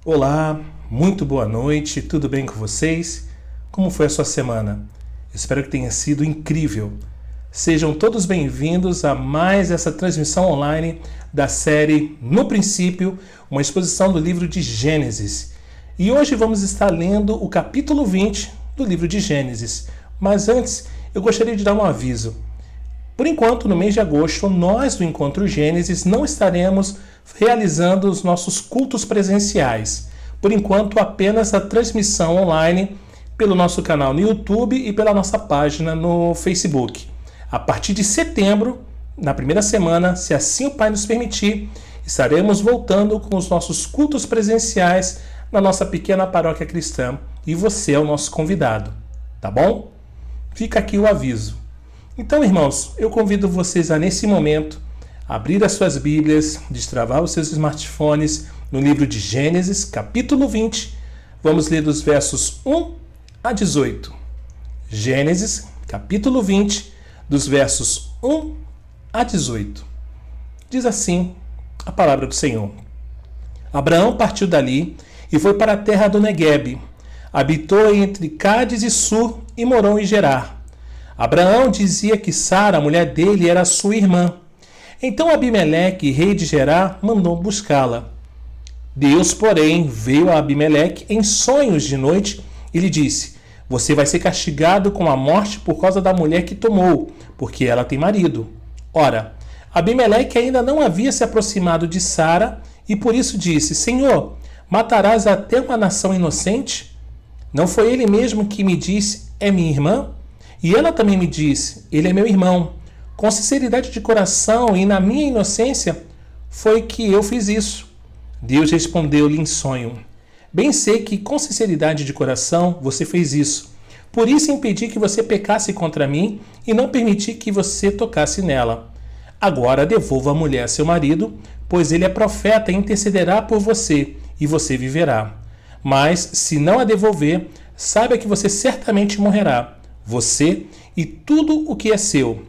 Olá, muito boa noite, tudo bem com vocês? Como foi a sua semana? Espero que tenha sido incrível. Sejam todos bem-vindos a mais essa transmissão online da série No Princípio, uma exposição do livro de Gênesis. E hoje vamos estar lendo o capítulo 20 do livro de Gênesis. Mas antes, eu gostaria de dar um aviso. Por enquanto, no mês de agosto, nós do Encontro Gênesis não estaremos realizando os nossos cultos presenciais. Por enquanto, apenas a transmissão online pelo nosso canal no YouTube e pela nossa página no Facebook. A partir de setembro, na primeira semana, se assim o Pai nos permitir, estaremos voltando com os nossos cultos presenciais na nossa pequena paróquia cristã e você é o nosso convidado, tá bom? Fica aqui o aviso. Então, irmãos, eu convido vocês a, nesse momento, abrir as suas Bíblias, destravar os seus smartphones no livro de Gênesis, capítulo 20. Vamos ler dos versos 1 a 18. Gênesis, capítulo 20, dos versos 1 a 18. Diz assim a palavra do Senhor. Abraão partiu dali e foi para a terra do Neguebe. Habitou entre Cádiz e Sur e morou em Gerar. Abraão dizia que Sara, a mulher dele, era sua irmã. Então Abimeleque, rei de Gerar, mandou buscá-la. Deus, porém, veio a Abimeleque em sonhos de noite e lhe disse: Você vai ser castigado com a morte por causa da mulher que tomou, porque ela tem marido. Ora, Abimeleque ainda não havia se aproximado de Sara e por isso disse: Senhor, matarás até uma nação inocente? Não foi ele mesmo que me disse: É minha irmã? E ela também me disse: Ele é meu irmão. Com sinceridade de coração e na minha inocência foi que eu fiz isso. Deus respondeu-lhe em sonho: Bem sei que com sinceridade de coração você fez isso. Por isso impedi que você pecasse contra mim e não permiti que você tocasse nela. Agora devolva a mulher a seu marido, pois ele é profeta e intercederá por você, e você viverá. Mas, se não a devolver, saiba que você certamente morrerá, você e tudo o que é seu.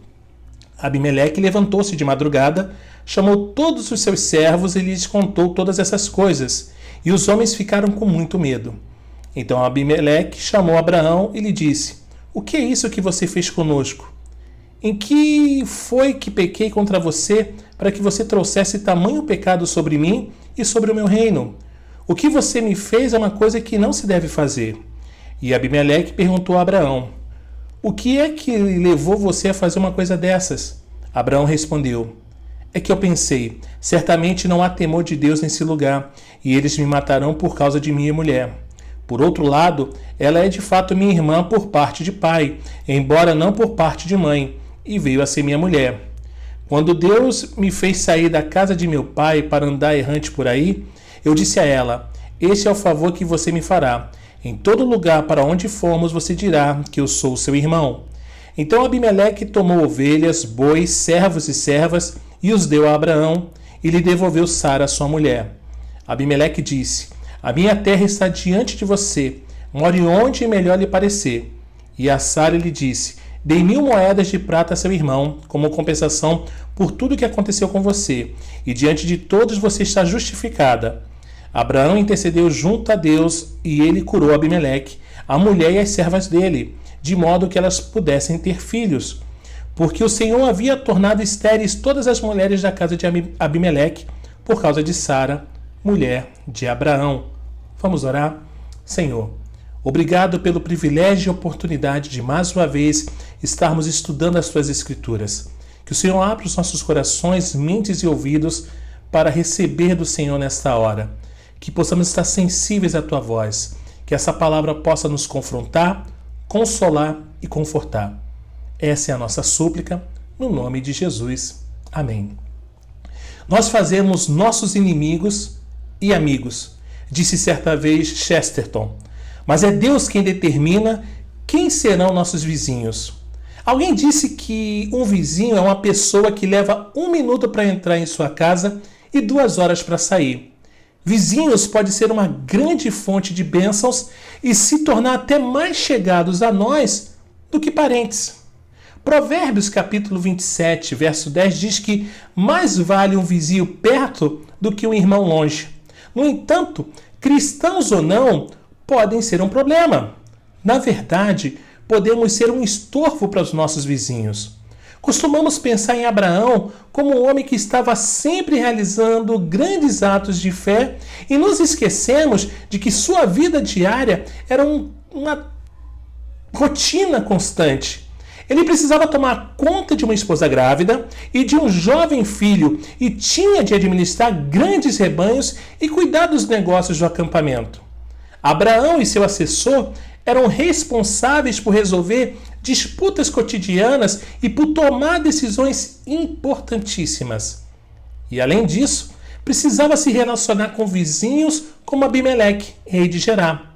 Abimeleque levantou-se de madrugada, chamou todos os seus servos e lhes contou todas essas coisas, e os homens ficaram com muito medo. Então Abimeleque chamou Abraão e lhe disse: O que é isso que você fez conosco? Em que foi que pequei contra você para que você trouxesse tamanho pecado sobre mim e sobre o meu reino? O que você me fez é uma coisa que não se deve fazer. E Abimeleque perguntou a Abraão: O que é que levou você a fazer uma coisa dessas? Abraão respondeu: É que eu pensei, certamente não há temor de Deus nesse lugar, e eles me matarão por causa de minha mulher. Por outro lado, ela é de fato minha irmã por parte de pai, embora não por parte de mãe, e veio a ser minha mulher. Quando Deus me fez sair da casa de meu pai para andar errante por aí, eu disse a ela: Este é o favor que você me fará. Em todo lugar para onde formos, você dirá que eu sou seu irmão. Então Abimeleque tomou ovelhas, bois, servos e servas e os deu a Abraão e lhe devolveu Sara, sua mulher. Abimeleque disse: A minha terra está diante de você, more onde melhor lhe parecer. E a Sara lhe disse: Dei 1000 moedas de prata a seu irmão, como compensação por tudo que aconteceu com você, e diante de todos você está justificada. Abraão intercedeu junto a Deus e ele curou Abimeleque, a mulher e as servas dele, de modo que elas pudessem ter filhos. Porque o Senhor havia tornado estéreis todas as mulheres da casa de Abimeleque por causa de Sara, mulher de Abraão. Vamos orar? Senhor, obrigado pelo privilégio e oportunidade de mais uma vez estarmos estudando as Tuas Escrituras. Que o Senhor abra os nossos corações, mentes e ouvidos para receber do Senhor nesta hora. Que possamos estar sensíveis à Tua voz. Que essa palavra possa nos confrontar, consolar e confortar. Essa é a nossa súplica, no nome de Jesus. Amém. Nós fazemos nossos inimigos e amigos, disse certa vez Chesterton. Mas é Deus quem determina quem serão nossos vizinhos. Alguém disse que um vizinho é uma pessoa que leva 1 minuto para entrar em sua casa e 2 horas para sair. Vizinhos pode ser uma grande fonte de bênçãos e se tornar até mais chegados a nós do que parentes. Provérbios capítulo 27, verso 10 diz que mais vale um vizinho perto do que um irmão longe. No entanto, cristãos ou não, podem ser um problema. Na verdade, podemos ser um estorvo para os nossos vizinhos. Costumamos pensar em Abraão como um homem que estava sempre realizando grandes atos de fé e nos esquecemos de que sua vida diária era uma rotina constante. Ele precisava tomar conta de uma esposa grávida e de um jovem filho e tinha de administrar grandes rebanhos e cuidar dos negócios do acampamento. Abraão e seu assessor eram responsáveis por resolver disputas cotidianas e por tomar decisões importantíssimas. E além disso, precisava se relacionar com vizinhos como Abimeleque, rei de Gerar.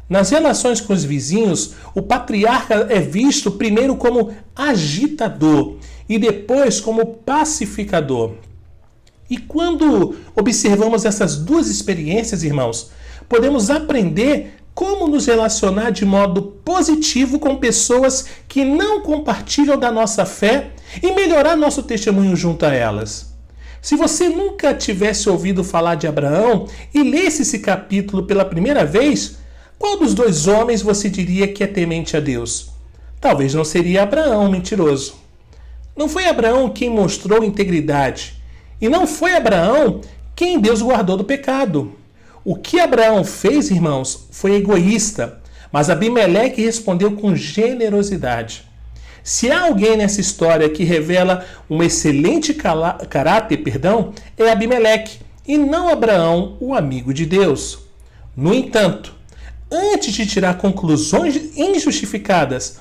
Nas relações com os vizinhos, o patriarca é visto primeiro como agitador e depois como pacificador. E quando observamos essas duas experiências, irmãos, podemos aprender como nos relacionar de modo positivo com pessoas que não compartilham da nossa fé e melhorar nosso testemunho junto a elas. Se você nunca tivesse ouvido falar de Abraão e lesse esse capítulo pela primeira vez, qual dos dois homens você diria que é temente a Deus? Talvez não seria Abraão, mentiroso. Não foi Abraão quem mostrou integridade. E não foi Abraão quem Deus guardou do pecado. O que Abraão fez, irmãos, foi egoísta, mas Abimeleque respondeu com generosidade. Se há alguém nessa história que revela um excelente caráter, é Abimeleque, e não Abraão, o amigo de Deus. No entanto, antes de tirar conclusões injustificadas,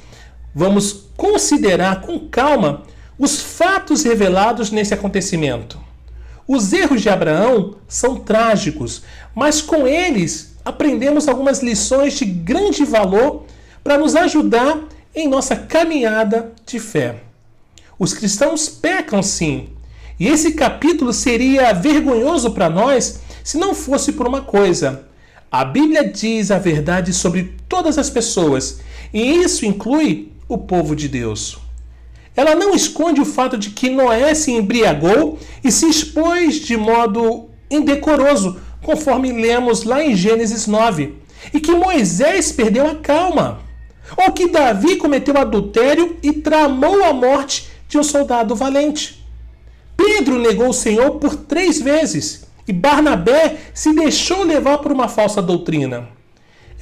vamos considerar com calma os fatos revelados nesse acontecimento. Os erros de Abraão são trágicos, mas com eles aprendemos algumas lições de grande valor para nos ajudar em nossa caminhada de fé. Os cristãos pecam sim, e esse capítulo seria vergonhoso para nós se não fosse por uma coisa. A Bíblia diz a verdade sobre todas as pessoas, e isso inclui o povo de Deus. Ela não esconde o fato de que Noé se embriagou e se expôs de modo indecoroso, conforme lemos lá em Gênesis 9, e que Moisés perdeu a calma, ou que Davi cometeu adultério e tramou a morte de um soldado valente. Pedro negou o Senhor por 3 vezes, e Barnabé se deixou levar por uma falsa doutrina.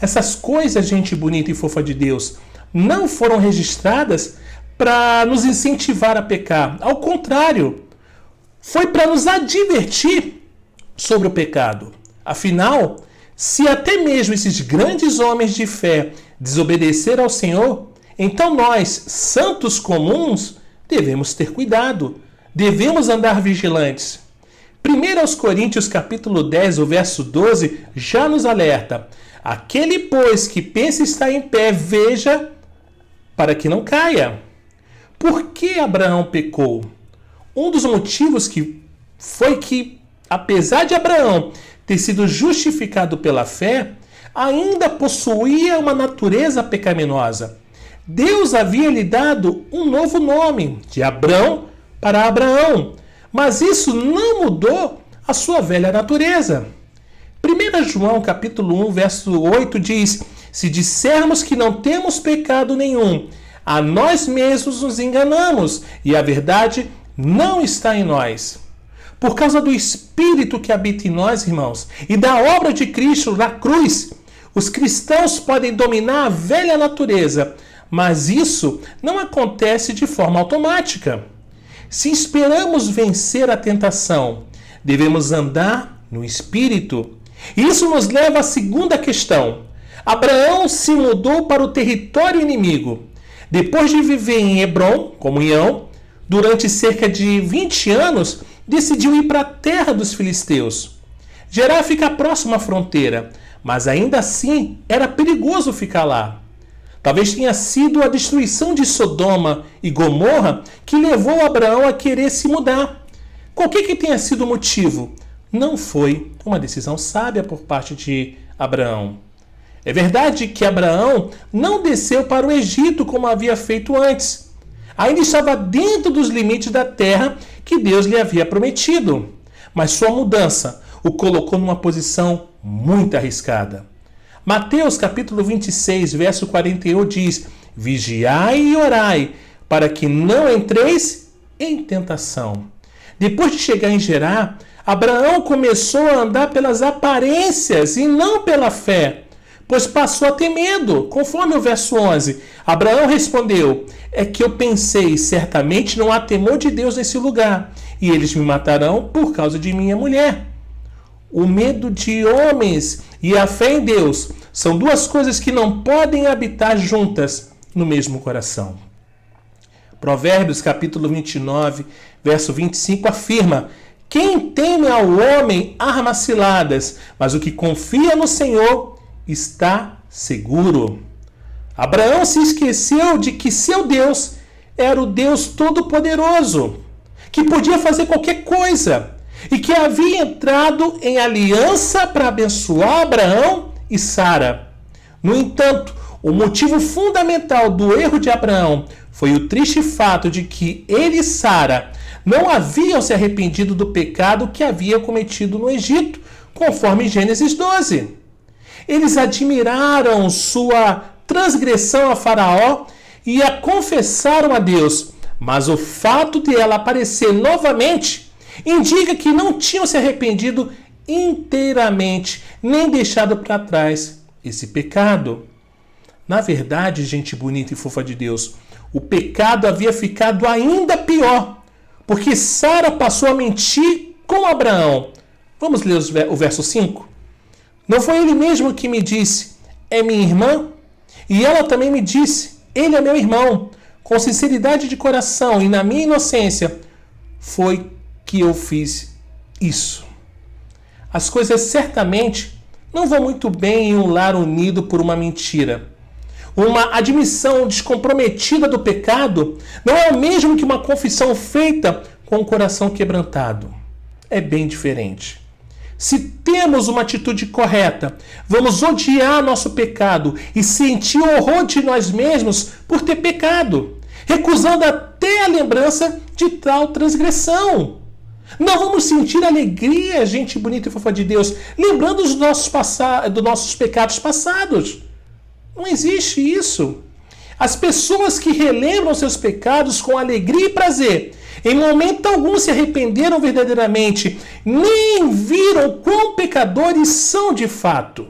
Essas coisas, gente bonita e fofa de Deus, não foram registradas para nos incentivar a pecar. Ao contrário, foi para nos advertir sobre o pecado. Afinal, se até mesmo esses grandes homens de fé desobedeceram ao Senhor, então nós, santos comuns, devemos ter cuidado, devemos andar vigilantes. 1 Coríntios capítulo 10, o verso 12, já nos alerta: aquele, pois, que pensa estar em pé, veja para que não caia. Por que Abraão pecou? Um dos motivos foi que, apesar de Abraão ter sido justificado pela fé, ainda possuía uma natureza pecaminosa. Deus havia lhe dado um novo nome, de Abrão para Abraão, mas isso não mudou a sua velha natureza. 1 João capítulo 1, verso 8 diz: se dissermos que não temos pecado nenhum, a nós mesmos nos enganamos e a verdade não está em nós. Por causa do Espírito que habita em nós, irmãos, e da obra de Cristo na cruz, os cristãos podem dominar a velha natureza, mas isso não acontece de forma automática. Se esperamos vencer a tentação, devemos andar no Espírito. Isso nos leva à segunda questão. Abraão se mudou para o território inimigo. Depois de viver em Hebrom, comunhão, durante cerca de 20 anos, decidiu ir para a terra dos filisteus. Gerar fica próximo à fronteira, mas ainda assim era perigoso ficar lá. Talvez tenha sido a destruição de Sodoma e Gomorra que levou Abraão a querer se mudar. Qualquer que tenha sido o motivo, não foi uma decisão sábia por parte de Abraão. É verdade que Abraão não desceu para o Egito como havia feito antes. Ainda estava dentro dos limites da terra que Deus lhe havia prometido. Mas sua mudança o colocou numa posição muito arriscada. Mateus capítulo 26, verso 41 diz: vigiai e orai, para que não entreis em tentação. Depois de chegar em Gerá, Abraão começou a andar pelas aparências e não pela fé, pois passou a ter medo, conforme o verso 11. Abraão respondeu: é que eu pensei, certamente não há temor de Deus nesse lugar, e eles me matarão por causa de minha mulher. O medo de homens e a fé em Deus são duas coisas que não podem habitar juntas no mesmo coração. Provérbios capítulo 29, verso 25 afirma: quem teme ao homem arma ciladas, mas o que confia no Senhor está seguro. Abraão se esqueceu de que seu Deus era o Deus Todo-Poderoso, que podia fazer qualquer coisa e que havia entrado em aliança para abençoar Abraão e Sara. No entanto, o motivo fundamental do erro de Abraão foi o triste fato de que ele e Sara não haviam se arrependido do pecado que havia cometido no Egito, conforme Gênesis 12. Eles admiraram sua transgressão a Faraó e a confessaram a Deus, mas o fato de ela aparecer novamente indica que não tinham se arrependido inteiramente, nem deixado para trás esse pecado. Na verdade, gente bonita e fofa de Deus, o pecado havia ficado ainda pior, porque Sara passou a mentir com Abraão. Vamos ler o verso 5? Não foi ele mesmo que me disse: é minha irmã? E ela também me disse: ele é meu irmão. Com sinceridade de coração e na minha inocência foi que eu fiz isso. As coisas certamente não vão muito bem em um lar unido por uma mentira. Uma admissão descomprometida do pecado não é o mesmo que uma confissão feita com o coração quebrantado. É bem diferente. Se temos uma atitude correta, vamos odiar nosso pecado e sentir horror de nós mesmos por ter pecado, recusando até a lembrança de tal transgressão. Não vamos sentir alegria, gente bonita e fofa de Deus, lembrando dos nossos pecados passados. Não existe isso. As pessoas que relembram seus pecados com alegria e prazer, em momento algum se arrependeram verdadeiramente, nem viram quão pecadores são de fato.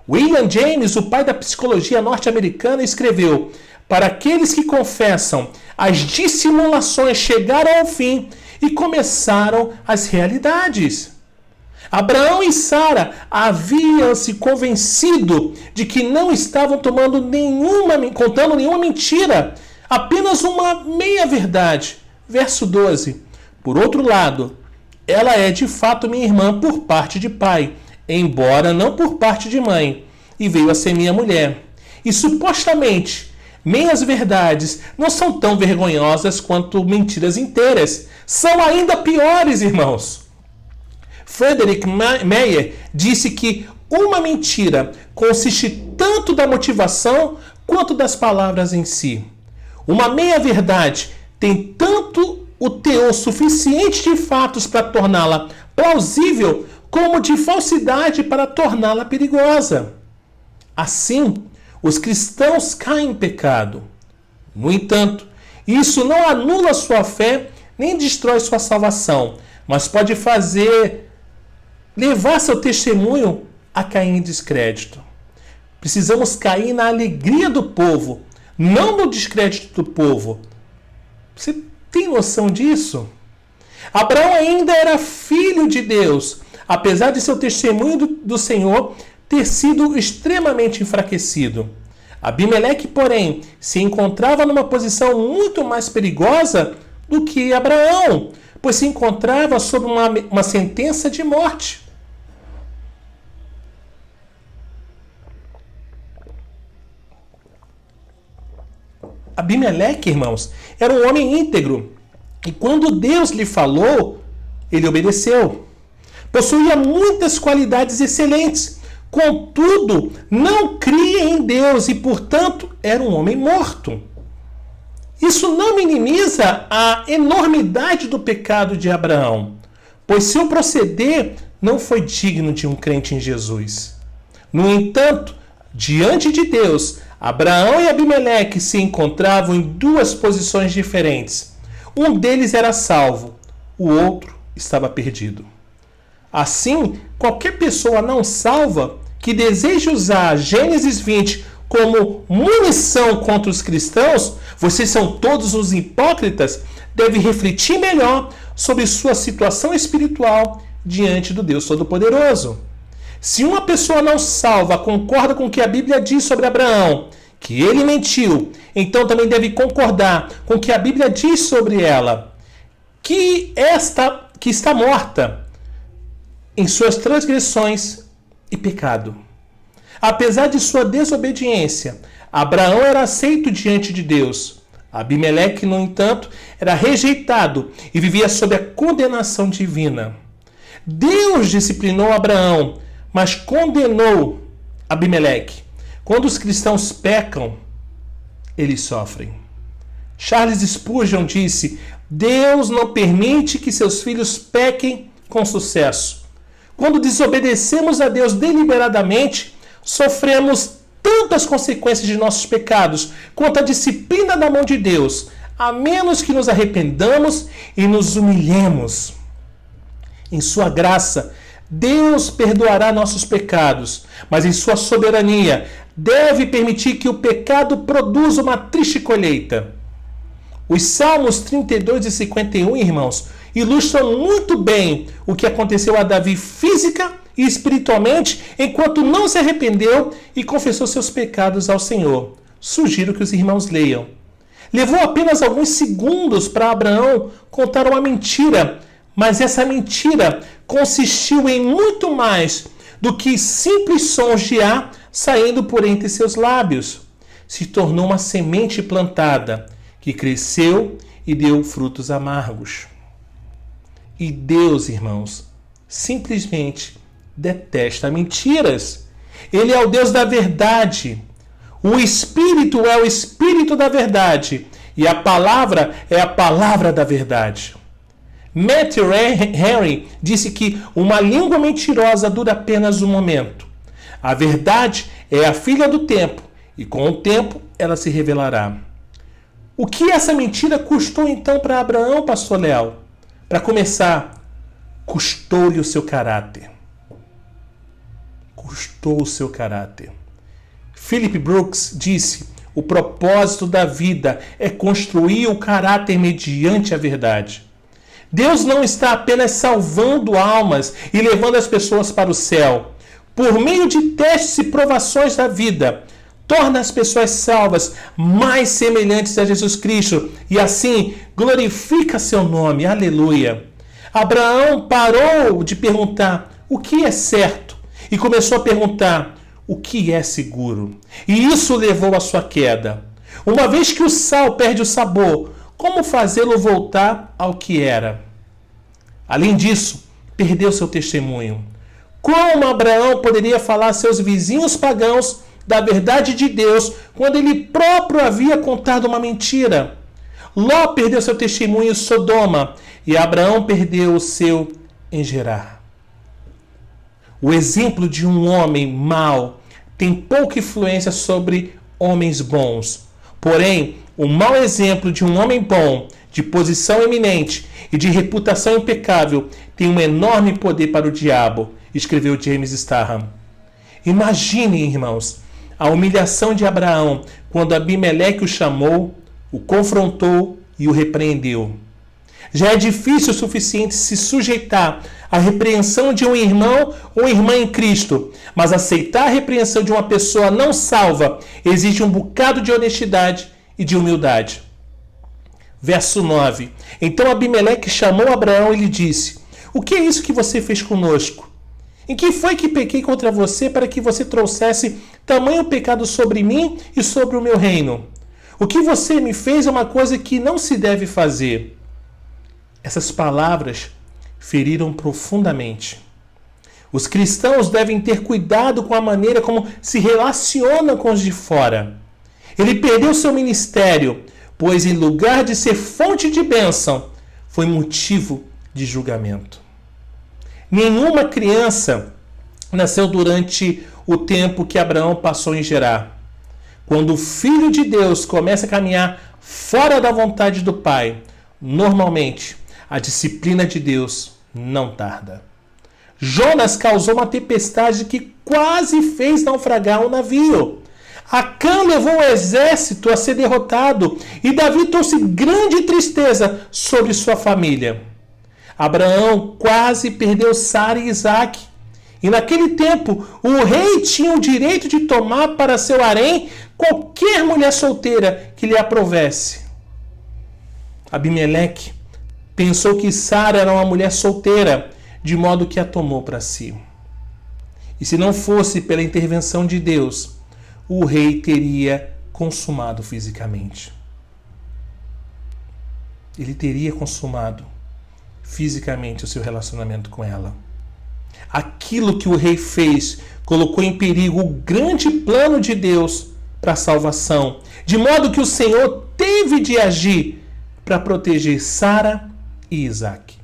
William James, o pai da psicologia norte-americana, escreveu: para aqueles que confessam, as dissimulações chegaram ao fim e começaram as realidades. Abraão e Sara haviam se convencido de que não estavam contando nenhuma mentira, apenas uma meia-verdade. Verso 12. Por outro lado, ela é de fato minha irmã por parte de pai, embora não por parte de mãe, e veio a ser minha mulher. E supostamente, meias-verdades não são tão vergonhosas quanto mentiras inteiras. São ainda piores, irmãos. Frederick Meyer disse que uma mentira consiste tanto da motivação quanto das palavras em si. Uma meia-verdade tem tanto o teor suficiente de fatos para torná-la plausível, como de falsidade para torná-la perigosa. Assim, os cristãos caem em pecado. No entanto, isso não anula sua fé nem destrói sua salvação, mas pode levar seu testemunho a cair em descrédito. Precisamos cair na alegria do povo, não no descrédito do povo. Você tem noção disso? Abraão ainda era filho de Deus, apesar de seu testemunho do Senhor ter sido extremamente enfraquecido. Abimeleque, porém, se encontrava numa posição muito mais perigosa do que Abraão, pois se encontrava sob uma sentença de morte. Abimeleque, irmãos, era um homem íntegro, e quando Deus lhe falou, ele obedeceu. Possuía muitas qualidades excelentes, contudo, não cria em Deus e, portanto, era um homem morto. Isso não minimiza a enormidade do pecado de Abraão, pois seu proceder não foi digno de um crente em Jesus. No entanto, diante de Deus, Abraão e Abimeleque se encontravam em duas posições diferentes. Um deles era salvo, o outro estava perdido. Assim, qualquer pessoa não salva que deseje usar Gênesis 20 como munição contra os cristãos, vocês são todos os hipócritas, deve refletir melhor sobre sua situação espiritual diante do Deus Todo-Poderoso. Se uma pessoa não salva concorda com o que a Bíblia diz sobre Abraão, que ele mentiu, então também deve concordar com o que a Bíblia diz sobre ela, que está morta em suas transgressões e pecado. Apesar de sua desobediência, Abraão era aceito diante de Deus. Abimeleque, no entanto, era rejeitado e vivia sob a condenação divina. Deus disciplinou Abraão, mas condenou Abimeleque. Quando os cristãos pecam, eles sofrem. Charles Spurgeon disse: Deus não permite que seus filhos pequem com sucesso. Quando desobedecemos a Deus deliberadamente, sofremos tanto as consequências de nossos pecados quanto a disciplina da mão de Deus, a menos que nos arrependamos e nos humilhemos. Em sua graça, Deus perdoará nossos pecados, mas em sua soberania deve permitir que o pecado produza uma triste colheita. Os Salmos 32 e 51, irmãos, ilustram muito bem o que aconteceu a Davi física e espiritualmente enquanto não se arrependeu e confessou seus pecados ao Senhor. Sugiro que os irmãos leiam. Levou apenas alguns segundos para Abraão contar uma mentira, mas essa mentira consistiu em muito mais do que simples sons de ar saindo por entre seus lábios. Se tornou uma semente plantada que cresceu e deu frutos amargos. E Deus, irmãos, simplesmente detesta mentiras. Ele é o Deus da verdade. O Espírito é o Espírito da verdade. E a palavra é a palavra da verdade. Matthew Henry disse que uma língua mentirosa dura apenas um momento. A verdade é a filha do tempo, e com o tempo ela se revelará. O que essa mentira custou então para Abraão, pastor Léo? Para começar, custou-lhe o seu caráter. Custou o seu caráter. Philip Brooks disse: o propósito da vida é construir o caráter mediante a verdade. Deus não está apenas salvando almas e levando as pessoas para o céu. Por meio de testes e provações da vida, torna as pessoas salvas mais semelhantes a Jesus Cristo e assim glorifica seu nome. Aleluia. Abraão parou de perguntar o que é certo e começou a perguntar o que é seguro. E isso levou à sua queda. Uma vez que o sal perde o sabor, como fazê-lo voltar ao que era? Além disso, perdeu seu testemunho. Como Abraão poderia falar a seus vizinhos pagãos da verdade de Deus quando ele próprio havia contado uma mentira? Ló perdeu seu testemunho em Sodoma e Abraão perdeu o seu em Gerar. O exemplo de um homem mau tem pouca influência sobre homens bons. Porém, o mau exemplo de um homem bom, de posição eminente e de reputação impecável tem um enorme poder para o diabo, escreveu James Starham. Imaginem, irmãos, a humilhação de Abraão quando Abimeleque o chamou, o confrontou e o repreendeu. Já é difícil o suficiente se sujeitar à repreensão de um irmão ou irmã em Cristo, mas aceitar a repreensão de uma pessoa não salva exige um bocado de honestidade e de humildade. Verso 9. Então Abimeleque chamou Abraão e lhe disse: o que é isso que você fez conosco? Em que foi que pequei contra você para que você trouxesse tamanho pecado sobre mim e sobre o meu reino? O que você me fez é uma coisa que não se deve fazer. Essas palavras feriram profundamente. Os cristãos devem ter cuidado com a maneira como se relacionam com os de fora. Ele perdeu seu ministério, pois em lugar de ser fonte de bênção, foi motivo de julgamento. Nenhuma criança nasceu durante o tempo que Abraão passou em Gerar. Quando o Filho de Deus começa a caminhar fora da vontade do Pai, normalmente a disciplina de Deus não tarda. Jonas causou uma tempestade que quase fez naufragar um navio. Acã levou o exército a ser derrotado e Davi trouxe grande tristeza sobre sua família. Abraão quase perdeu Sara e Isaque. E naquele tempo, o rei tinha o direito de tomar para seu harém qualquer mulher solteira que lhe aprovesse. Abimeleque pensou que Sara era uma mulher solteira, de modo que a tomou para si. E se não fosse pela intervenção de Deus, o rei teria consumado fisicamente. Ele teria consumado fisicamente o seu relacionamento com ela. Aquilo que o rei fez colocou em perigo o grande plano de Deus para a salvação, de modo que o Senhor teve de agir para proteger Sara e Isaque.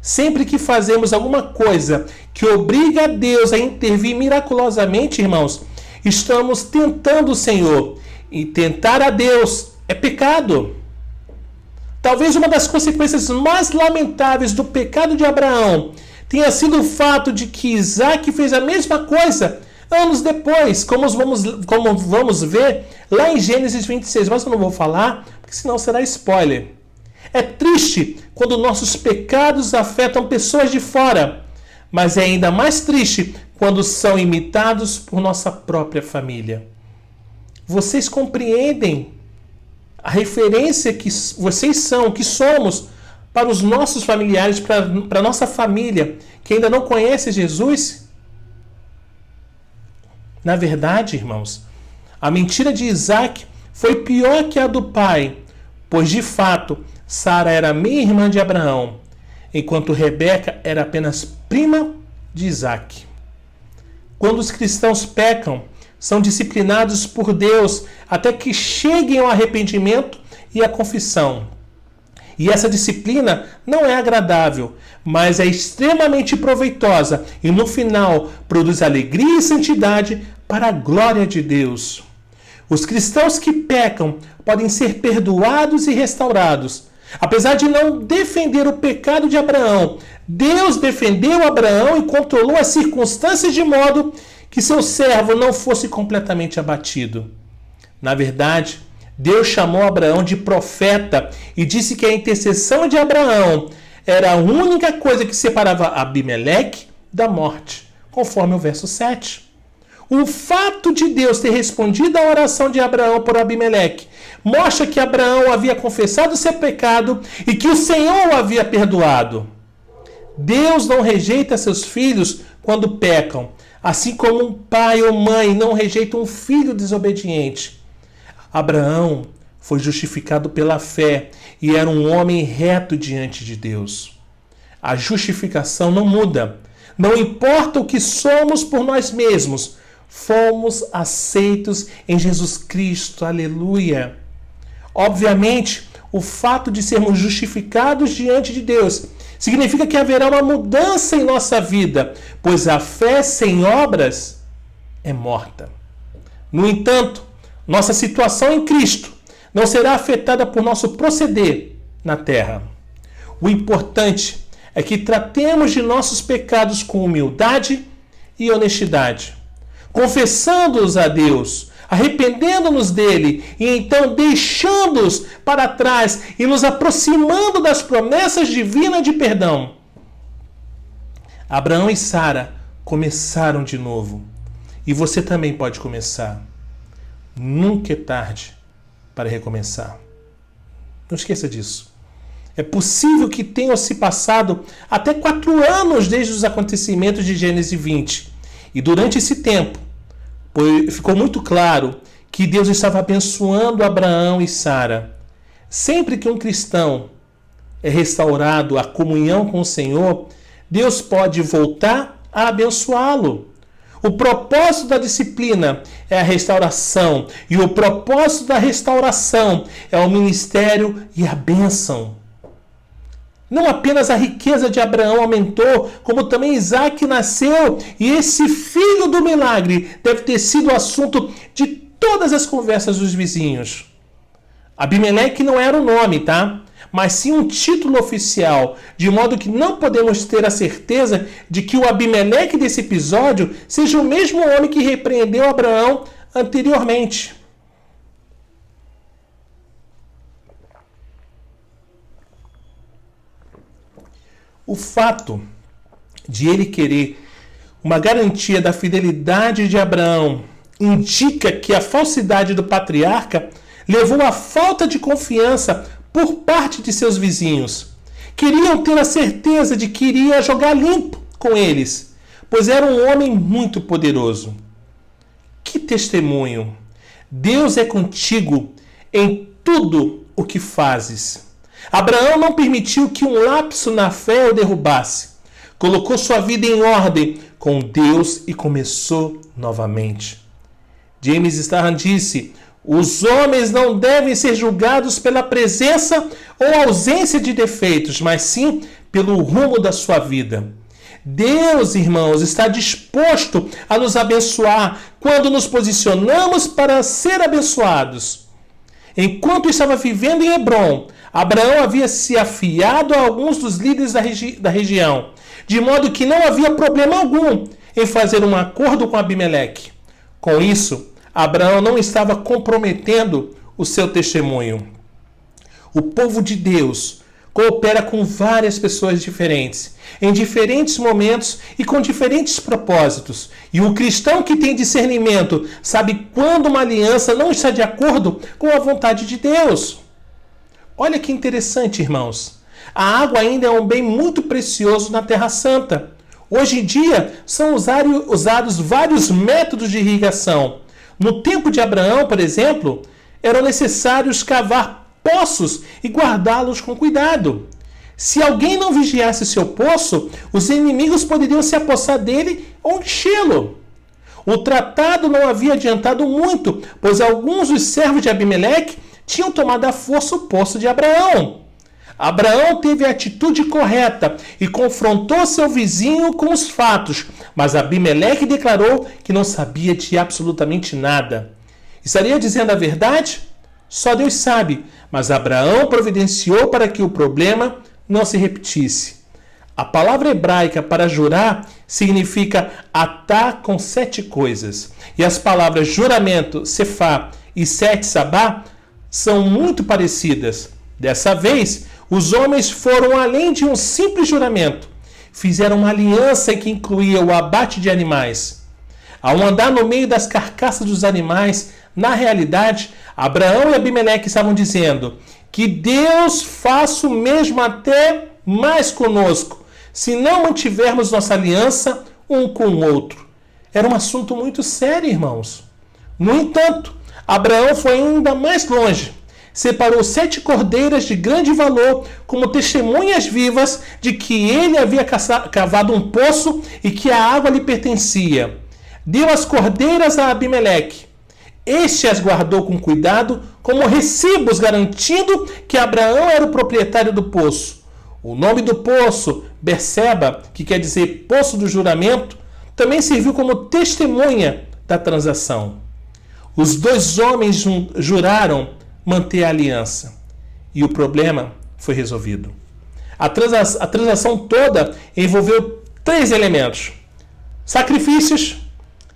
Sempre que fazemos alguma coisa que obriga a Deus a intervir miraculosamente, irmãos, estamos tentando o Senhor. E tentar a Deus é pecado. Talvez uma das consequências mais lamentáveis do pecado de Abraão tenha sido o fato de que Isaque fez a mesma coisa anos depois, como vamos ver lá em Gênesis 26. Mas eu não vou falar, porque senão será spoiler. É triste quando nossos pecados afetam pessoas de fora, mas é ainda mais triste quando são imitados por nossa própria família. Vocês compreendem a referência que vocês são, que somos para os nossos familiares, para a nossa família, que ainda não conhece Jesus? Na verdade, irmãos, a mentira de Isaque foi pior que a do pai, pois de fato Sara era meia-irmã de Abraão, enquanto Rebeca era apenas prima de Isaque. Quando os cristãos pecam, são disciplinados por Deus até que cheguem ao arrependimento e à confissão. E essa disciplina não é agradável, mas é extremamente proveitosa e no final produz alegria e santidade para a glória de Deus. Os cristãos que pecam podem ser perdoados e restaurados. Apesar de não defender o pecado de Abraão, Deus defendeu Abraão e controlou as circunstâncias de modo que seu servo não fosse completamente abatido. Na verdade, Deus chamou Abraão de profeta e disse que a intercessão de Abraão era a única coisa que separava Abimeleque da morte, conforme o verso 7. O fato de Deus ter respondido à oração de Abraão por Abimeleque mostra que Abraão havia confessado seu pecado e que o Senhor o havia perdoado. Deus não rejeita seus filhos quando pecam, assim como um pai ou mãe não rejeita um filho desobediente. Abraão foi justificado pela fé e era um homem reto diante de Deus. A justificação não muda. Não importa o que somos por nós mesmos, fomos aceitos em Jesus Cristo. Aleluia! Obviamente, o fato de sermos justificados diante de Deus significa que haverá uma mudança em nossa vida, pois a fé sem obras é morta. No entanto, nossa situação em Cristo não será afetada por nosso proceder na terra. O importante é que tratemos de nossos pecados com humildade e honestidade, confessando-os a Deus, arrependendo-nos dele e então deixando-os para trás e nos aproximando das promessas divinas de perdão. Abraão e Sara começaram de novo e você também pode começar. Nunca é tarde para recomeçar. Não esqueça disso. É possível que tenham se passado até 4 anos desde os acontecimentos de Gênesis 20. E durante esse tempo, ficou muito claro que Deus estava abençoando Abraão e Sara. Sempre que um cristão é restaurado à comunhão com o Senhor, Deus pode voltar a abençoá-lo. O propósito da disciplina é a restauração, e o propósito da restauração é o ministério e a bênção. Não apenas a riqueza de Abraão aumentou, como também Isaac nasceu. E esse filho do milagre deve ter sido o assunto de todas as conversas dos vizinhos. Abimeleque não era o nome, tá? Mas sim um título oficial, de modo que não podemos ter a certeza de que o Abimeleque desse episódio seja o mesmo homem que repreendeu Abraão anteriormente. O fato de ele querer uma garantia da fidelidade de Abraão indica que a falsidade do patriarca levou à falta de confiança por parte de seus vizinhos. Queriam ter a certeza de que iria jogar limpo com eles, pois era um homem muito poderoso. Que testemunho! Deus é contigo em tudo o que fazes. Abraão não permitiu que um lapso na fé o derrubasse. Colocou sua vida em ordem com Deus e começou novamente. James Starham disse: os homens não devem ser julgados pela presença ou ausência de defeitos, mas sim pelo rumo da sua vida. Deus, irmãos, está disposto a nos abençoar quando nos posicionamos para ser abençoados. Enquanto estava vivendo em Hebrom, Abraão havia se afiado a alguns dos líderes da região, de modo que não havia problema algum em fazer um acordo com Abimeleque. Com isso, Abraão não estava comprometendo o seu testemunho. O povo de Deus coopera com várias pessoas diferentes, em diferentes momentos e com diferentes propósitos. E o cristão que tem discernimento sabe quando uma aliança não está de acordo com a vontade de Deus. Olha que interessante, irmãos. A água ainda é um bem muito precioso na Terra Santa. Hoje em dia, são usados vários métodos de irrigação. No tempo de Abraão, por exemplo, eram necessários cavar poços e guardá-los com cuidado. Se alguém não vigiasse seu poço, os inimigos poderiam se apossar dele ou enchê-lo. O tratado não havia adiantado muito, pois alguns dos servos de Abimeleque tinham tomado à força o poço de Abraão. Abraão teve a atitude correta e confrontou seu vizinho com os fatos, mas Abimeleque declarou que não sabia de absolutamente nada. Estaria dizendo a verdade? Só Deus sabe, mas Abraão providenciou para que o problema não se repetisse. A palavra hebraica para jurar significa atar com 7 coisas. E as palavras juramento, sefá e 7 sabá são muito parecidas. Dessa vez, os homens foram além de um simples juramento. Fizeram uma aliança que incluía o abate de animais. Ao andar no meio das carcaças dos animais, na realidade, Abraão e Abimeleque estavam dizendo que Deus faça o mesmo até mais conosco, se não mantivermos nossa aliança um com o outro. Era um assunto muito sério, irmãos. No entanto, Abraão foi ainda mais longe. Separou 7 cordeiras de grande valor como testemunhas vivas de que ele havia cavado um poço e que a água lhe pertencia. Deu as cordeiras a Abimeleque. Este as guardou com cuidado como recibos, garantindo que Abraão era o proprietário do poço. O nome do poço, Berseba, que quer dizer poço do juramento, também serviu como testemunha da transação. Os 2 homens juraram manter a aliança e o problema foi resolvido. A transação toda envolveu 3 elementos: sacrifícios,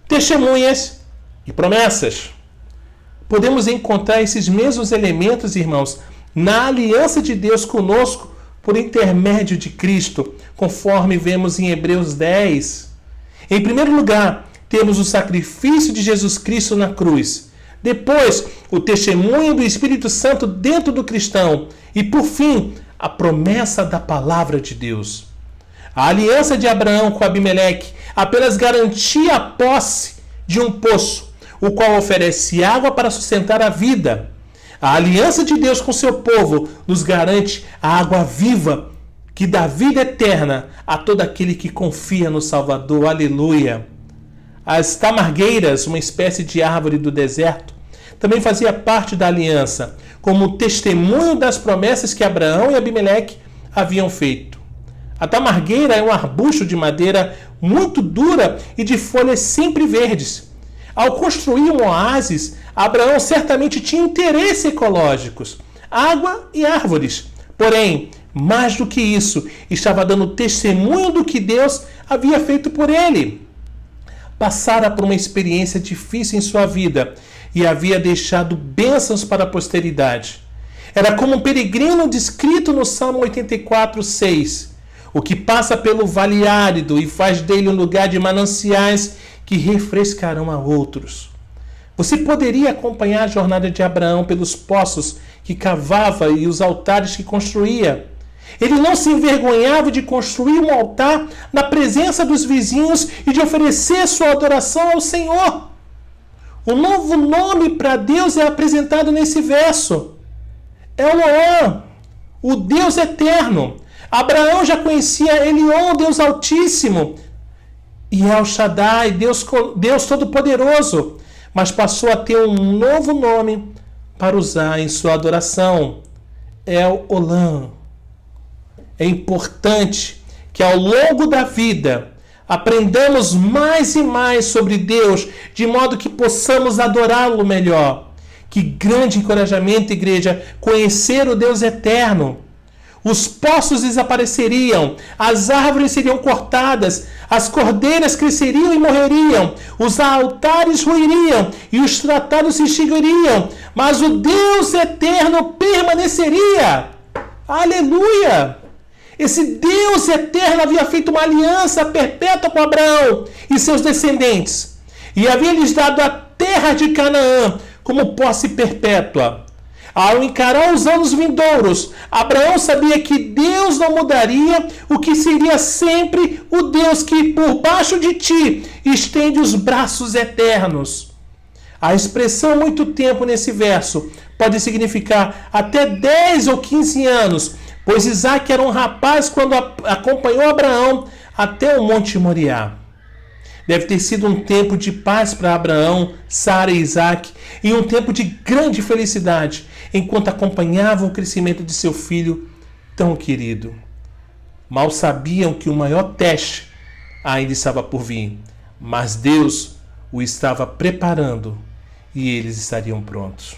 testemunhas e promessas. Podemos encontrar esses mesmos elementos, irmãos, na aliança de Deus conosco por intermédio de Cristo, conforme vemos em Hebreus 10. Em primeiro lugar, temos o sacrifício de Jesus Cristo na cruz. Depois, o testemunho do Espírito Santo dentro do cristão. E, por fim, a promessa da palavra de Deus. A aliança de Abraão com Abimeleque apenas garantia a posse de um poço, o qual oferece água para sustentar a vida. A aliança de Deus com seu povo nos garante a água viva, que dá vida eterna a todo aquele que confia no Salvador. Aleluia! As tamargueiras, uma espécie de árvore do deserto, também fazia parte da aliança, como testemunho das promessas que Abraão e Abimeleque haviam feito. A tamargueira é um arbusto de madeira muito dura e de folhas sempre verdes. Ao construir um oásis, Abraão certamente tinha interesses ecológicos, água e árvores. Porém, mais do que isso, estava dando testemunho do que Deus havia feito por ele. Passara por uma experiência difícil em sua vida e havia deixado bênçãos para a posteridade. Era como um peregrino descrito no Salmo 84:6, o que passa pelo vale árido e faz dele um lugar de mananciais que refrescarão a outros. Você poderia acompanhar a jornada de Abraão pelos poços que cavava e os altares que construía. Ele não se envergonhava de construir um altar na presença dos vizinhos e de oferecer sua adoração ao Senhor. Um novo nome para Deus é apresentado nesse verso. Eloã, o Deus eterno. Abraão já conhecia Elion, o Deus Altíssimo, e El Shaddai, Deus Todo-Poderoso, mas passou a ter um novo nome para usar em sua adoração, El-Olam. É importante que ao longo da vida aprendamos mais e mais sobre Deus, de modo que possamos adorá-lo melhor. Que grande encorajamento, igreja, conhecer o Deus eterno. Os poços desapareceriam, as árvores seriam cortadas, as cordeiras cresceriam e morreriam, os altares ruiriam e os tratados se extinguiriam, mas o Deus eterno permaneceria. Aleluia! Esse Deus eterno havia feito uma aliança perpétua com Abraão e seus descendentes, e havia lhes dado a terra de Canaã como posse perpétua. Ao encarar os anos vindouros, Abraão sabia que Deus não mudaria, o que seria sempre o Deus que, por baixo de ti, estende os braços eternos. A expressão muito tempo nesse verso pode significar até 10 ou 15 anos, pois Isaac era um rapaz quando acompanhou Abraão até o Monte Moriá. Deve ter sido um tempo de paz para Abraão, Sara e Isaac, e um tempo de grande felicidade, enquanto acompanhavam o crescimento de seu filho tão querido. Mal sabiam que o maior teste ainda estava por vir, mas Deus o estava preparando e eles estariam prontos.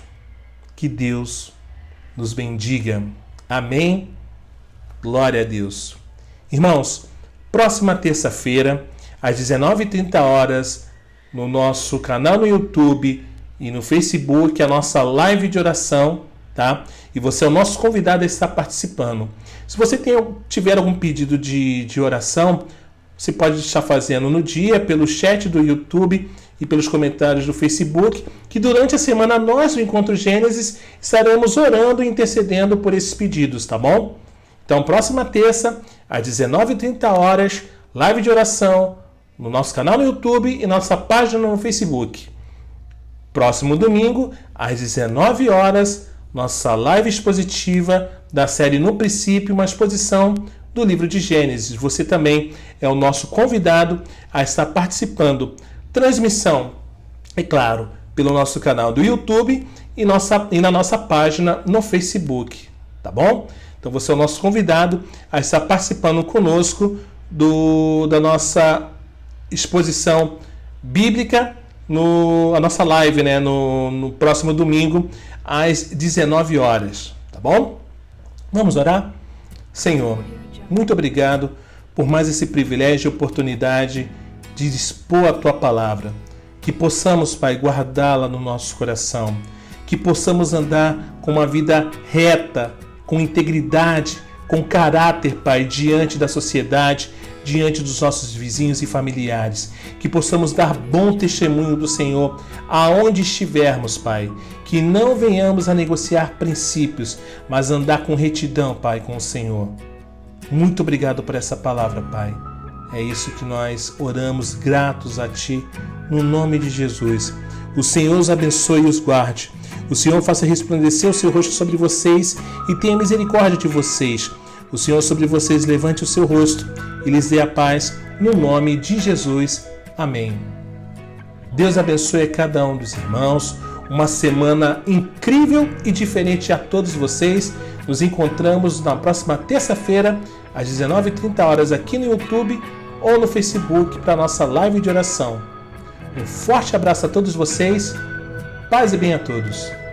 Que Deus nos bendiga. Amém? Glória a Deus. Irmãos, próxima terça-feira, às 19h30, no nosso canal no YouTube e no Facebook, a nossa live de oração, tá? E você é o nosso convidado a estar participando. Se você tiver algum pedido de oração, você pode estar fazendo no dia, pelo chat do YouTube e pelos comentários do Facebook, que durante a semana nós, do Encontro Gênesis, estaremos orando e intercedendo por esses pedidos, tá bom? Então, próxima terça, às 19h30, live de oração no nosso canal no YouTube e nossa página no Facebook. Próximo domingo, às 19h, nossa live expositiva da série No Princípio, uma exposição do livro de Gênesis. Você também é o nosso convidado a estar participando. Transmissão, é claro, pelo nosso canal do YouTube e na nossa página no Facebook, tá bom? Então você é o nosso convidado a estar participando conosco da nossa exposição bíblica, a nossa live, né, no próximo domingo, às 19h, tá bom? Vamos orar? Senhor, muito obrigado por mais esse privilégio e oportunidade de expor a Tua Palavra. Que possamos, Pai, guardá-la no nosso coração. Que possamos andar com uma vida reta, com integridade, com caráter, Pai, diante da sociedade, diante dos nossos vizinhos e familiares. Que possamos dar bom testemunho do Senhor aonde estivermos, Pai. Que não venhamos a negociar princípios, mas andar com retidão, Pai, com o Senhor. Muito obrigado por essa palavra, Pai. É isso que nós oramos, gratos a Ti, no nome de Jesus. O Senhor os abençoe e os guarde. O Senhor faça resplandecer o seu rosto sobre vocês e tenha misericórdia de vocês. O Senhor sobre vocês levante o seu rosto e lhes dê a paz, no nome de Jesus. Amém. Deus abençoe a cada um dos irmãos. Uma semana incrível e diferente a todos vocês. Nos encontramos na próxima terça-feira, às 19h30 aqui no YouTube ou no Facebook para a nossa live de oração. Um forte abraço a todos vocês, paz e bem a todos.